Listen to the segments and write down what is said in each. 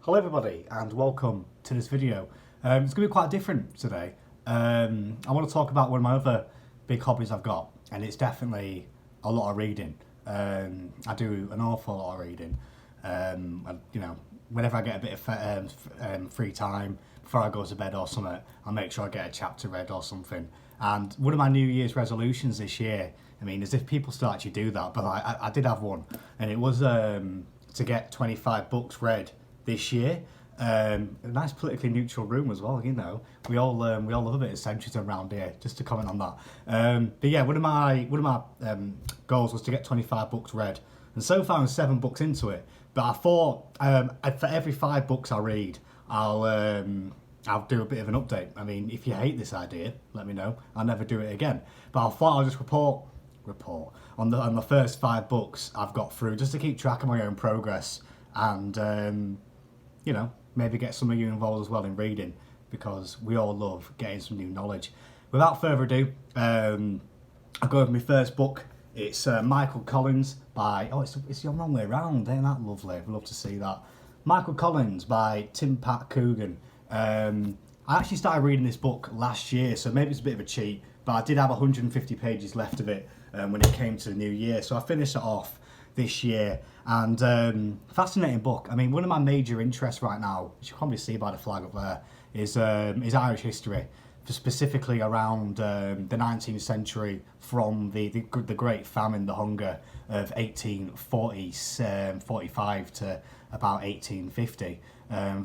Hello everybody and welcome to this video. It's going to be quite different today. I want to talk about one of my other big hobbies I've got, and it's definitely a lot of reading. I do an awful lot of reading. Whenever I get a bit of free time before I go to bed or something, I make sure I get a chapter read or something. And one of my New Year's resolutions this year, as if people still actually do that, but I did have one, and it was to get 25 books read this year. A nice politically neutral room as well, we all love a bit of centrism around here, just to comment on that. But yeah, one of my goals was to get 25 books read, and so far I'm 7 books into it. But I thought for every 5 books I read, I'll do a bit of an update. If you hate this idea, let me know. I'll never do it again. But I thought I'll just report on the first 5 books I've got through, just to keep track of my own progress, and maybe get some of you involved as well in reading, because we all love getting some new knowledge. Without further ado, I'll go over my first book. It's Michael Collins by, it's the wrong way around, ain't that lovely? I'd love to see that. Michael Collins by Tim Pat Coogan. I actually started reading this book last year, so maybe it's a bit of a cheat, but I did have 150 pages left of it when it came to the new year, so I finished it off this year. And fascinating book. One of my major interests right now, which you can probably see by the flag up there, is Irish history, specifically around the 19th century, from the Great Famine, the hunger of 1845 to about 1850,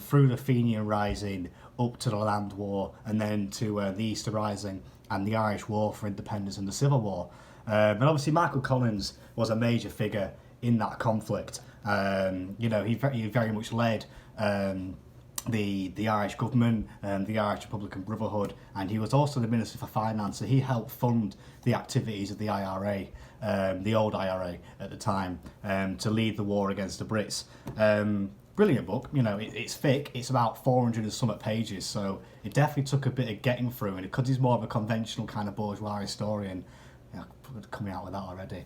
through the Fenian Rising, up to the Land War, and then to the Easter Rising and the Irish War for Independence and the Civil War. And obviously Michael Collins was a major figure in that conflict. He very much led the Irish government, the Irish Republican Brotherhood, and he was also the Minister for Finance, so he helped fund the activities of the IRA, the old IRA at the time, to lead the war against the Brits. Brilliant book. It's thick, it's about 400 and something pages, so it definitely took a bit of getting through, and because he's more of a conventional kind of bourgeois historian, coming out with that already.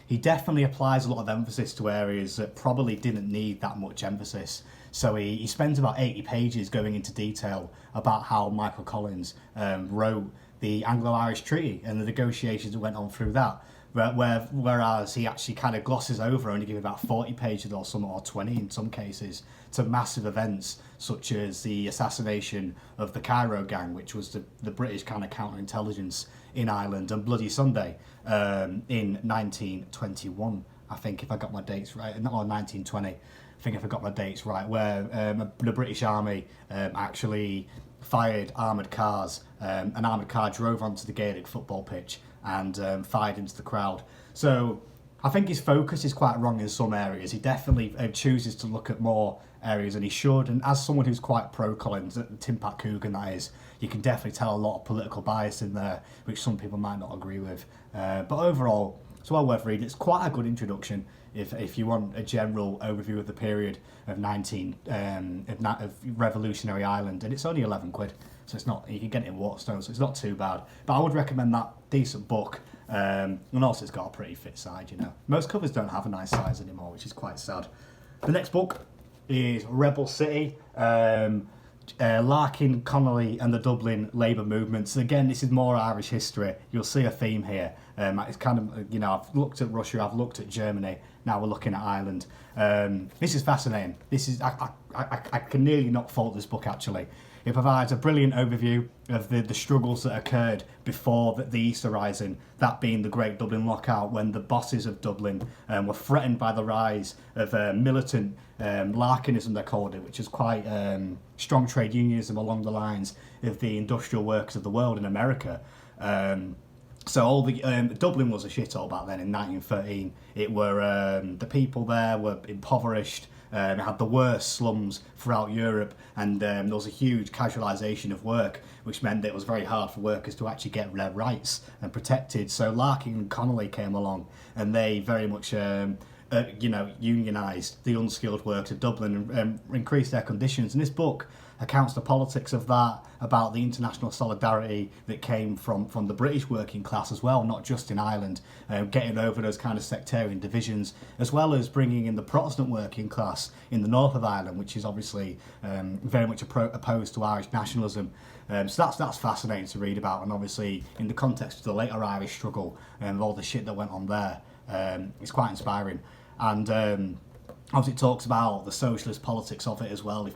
He definitely applies a lot of emphasis to areas that probably didn't need that much emphasis. So he spends about 80 pages going into detail about how Michael Collins wrote the Anglo-Irish Treaty and the negotiations that went on through that. Whereas he actually kind of glosses over, only giving about 40 pages or some, or 20 in some cases, to massive events such as the assassination of the Cairo Gang, which was the British kind of counterintelligence in Ireland, and Bloody Sunday in 1921, I think, if I got my dates right, or 1920, I think if I got my dates right, where the British Army actually fired armoured cars. An armoured car drove onto the Gaelic football pitch and fired into the crowd. So I think his focus is quite wrong in some areas. He definitely chooses to look at more areas than he should, and as someone who's quite pro-Collins, Tim Pat Coogan that is, you can definitely tell a lot of political bias in there, which some people might not agree with. But overall, it's well worth reading. It's quite a good introduction if you want a general overview of the period of revolutionary Ireland, and it's only 11 quid, so it's not, you can get it in Waterstone, so it's not too bad. But I would recommend that. Decent book, and also it's got a pretty fit side. Most covers don't have a nice size anymore, which is quite sad. The next book is Rebel City, Larkin, Connolly and the Dublin Labour Movement. So again, this is more Irish history. You'll see a theme here. It's kind of, I've looked at Russia, I've looked at Germany, now we're looking at Ireland. This is fascinating. This is, I can nearly not fault this book, actually. It provides a brilliant overview of the struggles that occurred before the Easter Rising, that being the Great Dublin Lockout, when the bosses of Dublin were threatened by the rise of militant Larkinism, they called it, which is quite strong trade unionism along the lines of the industrial workers of the world in America. So all the Dublin was a shithole back then in 1913. It were the people there were impoverished. It had the worst slums throughout Europe, and there was a huge casualisation of work, which meant that it was very hard for workers to actually get their rights and protected. So Larkin and Connolly came along, and they very much unionised the unskilled workers of Dublin and increased their conditions. And this book accounts the politics of that, about the international solidarity that came from the British working class as well, not just in Ireland, getting over those kind of sectarian divisions, as well as bringing in the Protestant working class in the north of Ireland, which is obviously very much opposed to Irish nationalism. So that's fascinating to read about, and obviously in the context of the later Irish struggle and all the shit that went on there, it's quite inspiring. And obviously it talks about the socialist politics of it as well.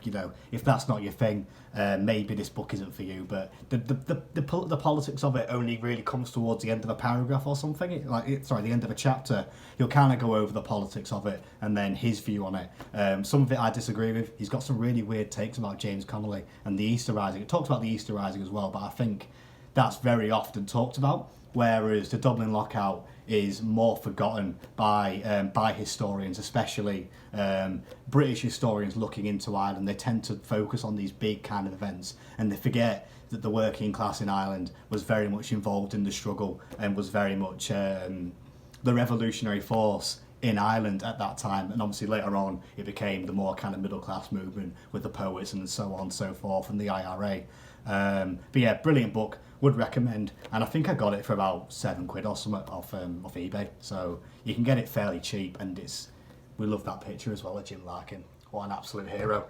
If that's not your thing, maybe this book isn't for you. But the politics of it only really comes towards the end of a paragraph or something. The end of a chapter. He'll kind of go over the politics of it and then his view on it. Some of it I disagree with. He's got some really weird takes about James Connolly and the Easter Rising. It talks about the Easter Rising as well, but I think that's very often talked about. Whereas the Dublin lockout is more forgotten by historians, especially British historians looking into Ireland. They tend to focus on these big kind of events, and they forget that the working class in Ireland was very much involved in the struggle and was very much the revolutionary force in Ireland at that time. And obviously later on it became the more kind of middle class movement with the poets and so on and so forth, and the IRA. But yeah, brilliant book, would recommend. And I think I got it for about £7 or something off eBay, so you can get it fairly cheap. And we love that picture as well of Jim Larkin. What an absolute hero.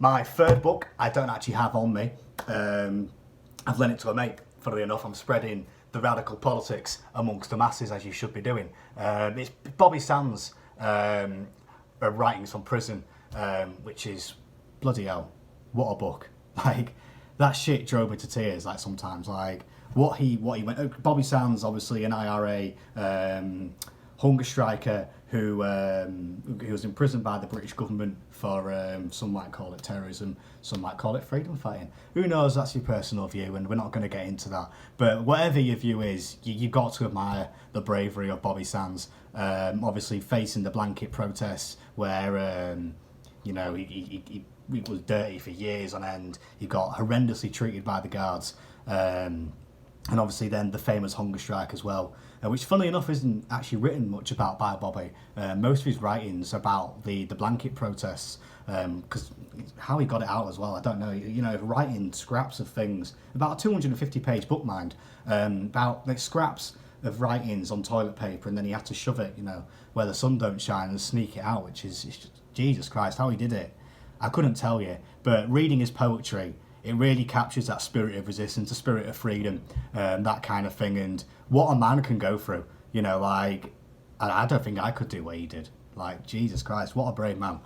My third book I don't actually have on me. I've lent it to a mate. Funnily enough, I'm spreading the radical politics amongst the masses, as you should be doing. It's Bobby Sands' writings from prison, which is bloody hell, what a book. That shit drove me to tears. Sometimes, what he went. Bobby Sands, obviously an IRA hunger striker who was imprisoned by the British government for some might call it terrorism, some might call it freedom fighting. Who knows? That's your personal view, and we're not going to get into that. But whatever your view is, you've got to admire the bravery of Bobby Sands. Obviously, facing the blanket protests where he was dirty for years on end. He got horrendously treated by the guards. And obviously then the famous hunger strike as well, which funnily enough isn't actually written much about by Bobby. Most of his writings about the blanket protests, because how he got it out as well, I don't know. Writing scraps of things, about a 250-page book, mind, about scraps of writings on toilet paper, and then he had to shove it, where the sun don't shine and sneak it out, which is just, Jesus Christ, how he did it. I couldn't tell you, but reading his poetry, it really captures that spirit of resistance, the spirit of freedom, that kind of thing, and what a man can go through. I don't think I could do what he did. Jesus Christ, what a brave man.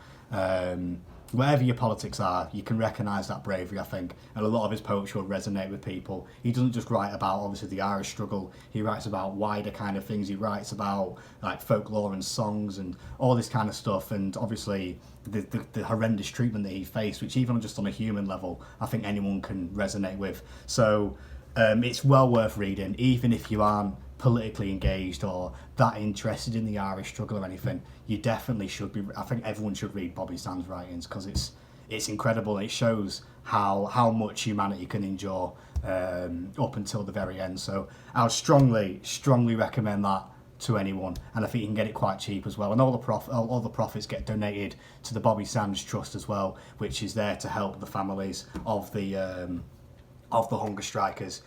Whatever your politics are, you can recognise that bravery, I think, and a lot of his poetry will resonate with people. He doesn't just write about, obviously, the Irish struggle. He writes about wider kind of things. He writes about folklore and songs and all this kind of stuff, and obviously the horrendous treatment that he faced, which even just on a human level, I think anyone can resonate with. So it's well worth reading, even if you aren't politically engaged or that interested in the Irish struggle or anything. You definitely should be. I think everyone should read Bobby Sands' writings, because it's incredible. It shows how much humanity can endure up until the very end. So I would strongly recommend that to anyone, and I think you can get it quite cheap as well. And all the profits get donated to the Bobby Sands Trust as well, which is there to help the families of the hunger strikers.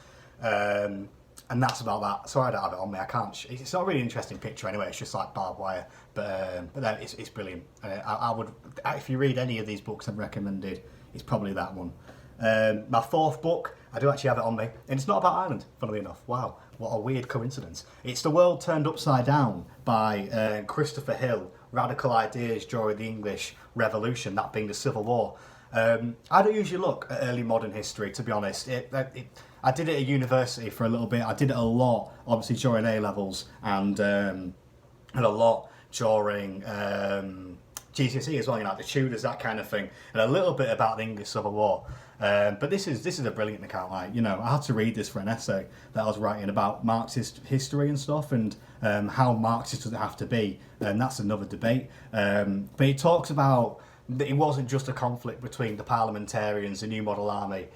And that's about that. Sorry I don't have it on me. I can't. It's not a really interesting picture anyway. It's just like barbed wire. But it's brilliant. I would, if you read any of these books I've recommended, it's probably that one. My fourth book, I do actually have it on me, and it's not about Ireland, funnily enough. Wow, what a weird coincidence. It's The World Turned Upside Down by Christopher Hill, Radical Ideas During the English Revolution, that being the Civil War. I don't usually look at early modern history, to be honest. I did it at university for a little bit. I did it a lot, obviously, during A-levels, and a lot during GCSE as well, the Tudors, that kind of thing, and a little bit about the English Civil War. But this is a brilliant account. I had to read this for an essay that I was writing about Marxist history and stuff, and how Marxist does it have to be, and that's another debate. But it talks about that it wasn't just a conflict between the parliamentarians, the New Model Army,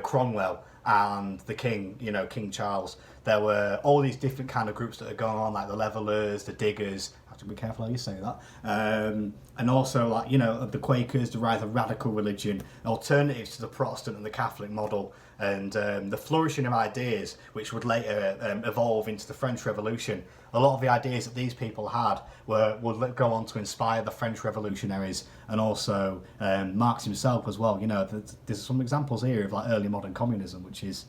Cromwell, and the King, King Charles. There were all these different kind of groups that are going on, like the Levellers, the Diggers, have to be careful how you say that. And also, like, the Quakers, the rise of radical religion, alternatives to the Protestant and the Catholic model, and the flourishing of ideas which would later evolve into the French Revolution. A lot of the ideas that these people had would go on to inspire the French revolutionaries, and also Marx himself as well. There's some examples here of like early modern communism, which is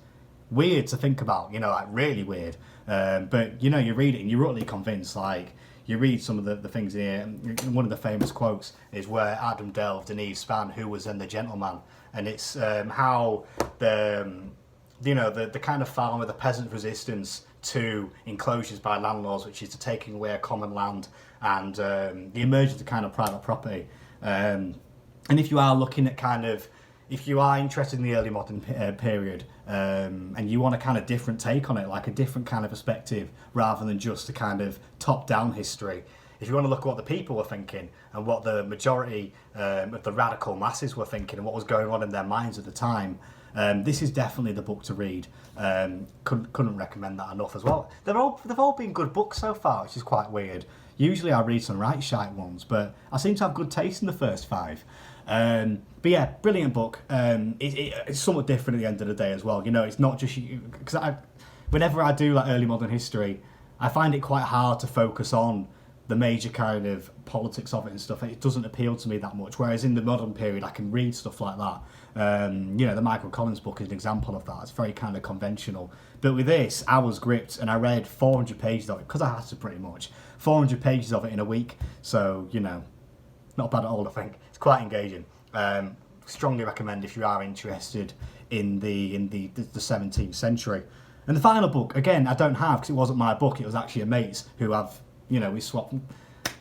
weird to think about, like really weird. But you read it and you're utterly convinced. Like, you read some of the things here, and one of the famous quotes is where Adam delved and Eve span, who was then the gentleman, and it's how the kind of farmer, the peasant resistance to enclosures by landlords, which is to taking away a common land, and the emergence of kind of private property. And if you are looking at if you are interested in the early modern period, and you want a kind of different take on it, like a different kind of perspective, rather than just a kind of top-down history, if you want to look at what the people were thinking and what the majority of the radical masses were thinking and what was going on in their minds at the time, this is definitely the book to read. Couldn't recommend that enough as well. They've all been good books so far, which is quite weird. Usually I read some right shite ones, but I seem to have good taste in the first 5. But yeah, brilliant book. It's somewhat different at the end of the day as well. It's not just because whenever I do like early modern history, I find it quite hard to focus on the major kind of politics of it and stuff. It doesn't appeal to me that much. Whereas in the modern period, I can read stuff like that. The Michael Collins book is an example of that. It's very kind of conventional. But with this, I was gripped, and I read 400 pages of it, because I had to pretty much. 400 pages of it in a week. So, not bad at all, I think. It's quite engaging. Strongly recommend if you are interested in the 17th century. And the final book, again, I don't have, because it wasn't my book. It was actually a mate's who we swapped.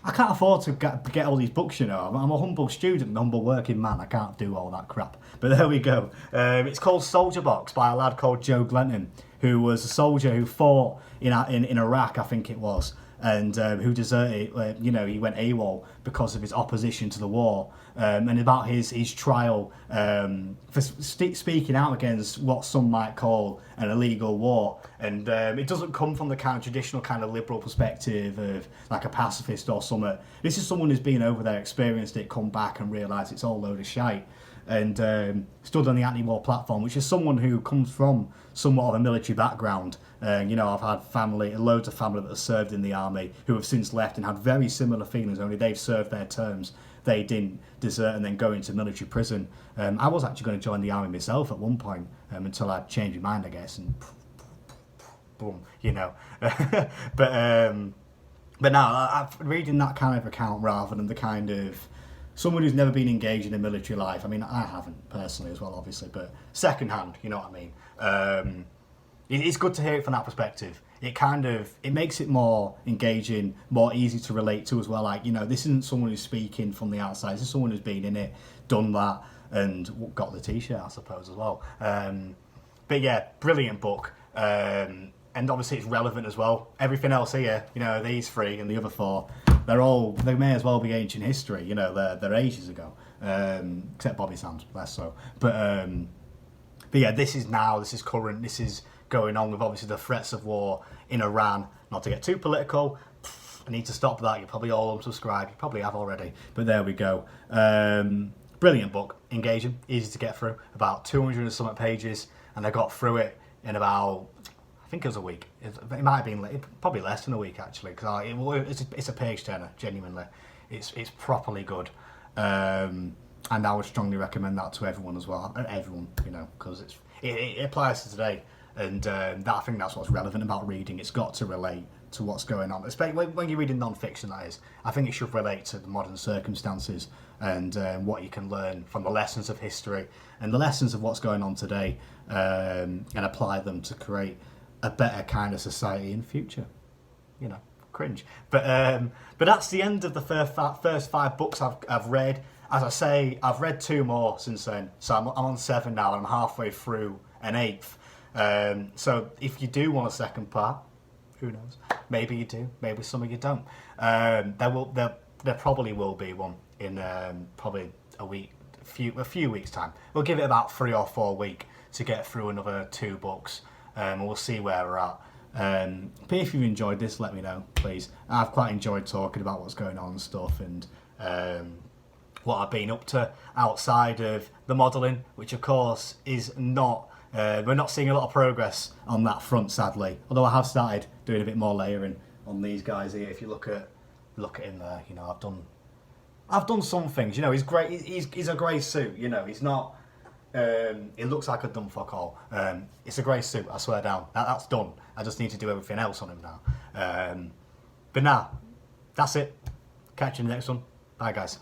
I can't afford to get all these books, I'm a humble student, an humble working man. I can't do all that crap. But there we go. It's called Soldier Box by a lad called Joe Glenton, who was a soldier who fought in Iraq, I think it was, and who deserted. He went AWOL because of his opposition to the war, and about his trial for speaking out against what some might call an illegal war. And it doesn't come from the kind of traditional kind of liberal perspective of like a pacifist or something. This is someone who's been over there, experienced it, come back and realised it's all a load of shite, and stood on the anti-war platform, which is someone who comes from somewhat of a military background. I've had loads of family that have served in the army who have since left and had very similar feelings, only they've served their terms. They didn't desert and then go into military prison. I was actually going to join the army myself at one point, until I changed my mind, I guess, and boom, but now, I'm reading that kind of account rather than the kind of someone who's never been engaged in a military life. I mean, I haven't personally as well, obviously, but secondhand, you know what I mean? It's good to hear it from that perspective. It makes it more engaging, more easy to relate to as well. Like, this isn't someone who's speaking from the outside. This is someone who's been in it, done that, and got the t-shirt, I suppose, as well. But yeah, brilliant book. And obviously it's relevant as well. Everything else here, these 3 and the other 4, they may as well be ancient history. They're ages ago. Except Bobby Sands, less so. But yeah, this is current. This is going on with obviously the threats of war in Iran. Not to get too political, I need to stop that. You're probably all unsubscribed. You probably have already. But there we go. Brilliant book, engaging, easy to get through. About 200 and something pages, and I got through it in about, I think it was a week. It might have been probably less than a week actually, because it's a page turner. Genuinely, it's properly good. And I would strongly recommend that to everyone as well. Everyone, because it applies to today. And I think that's what's relevant about reading. It's got to relate to what's going on, especially when you're reading non-fiction, that is. I think it should relate to the modern circumstances and what you can learn from the lessons of history and the lessons of what's going on today, and apply them to create a better kind of society in the future. Cringe. But that's the end of the first 5 books I've read. As I say, I've read 2 more since then, so I'm on 7 now, and I'm halfway through an 8th. So if you do want a second part, who knows? Maybe you do, maybe some of you don't. There probably will be one in probably a few weeks' time. We'll give it about 3 or 4 weeks to get through another 2 books, and we'll see where we're at. But if you've enjoyed this, let me know, please. I've quite enjoyed talking about what's going on and stuff, and what I've been up to outside of the modelling, which of course is not, we're not seeing a lot of progress on that front, sadly. Although I have started doing a bit more layering on these guys here. If you look at him there, you know, I've done some things. You know, he's great. He's a grey suit. You know, he's not. It looks like I've done fuck all. It's a grey suit. I swear down. That's done. I just need to do everything else on him now. But now, that's it. Catch you in the next one. Bye, guys.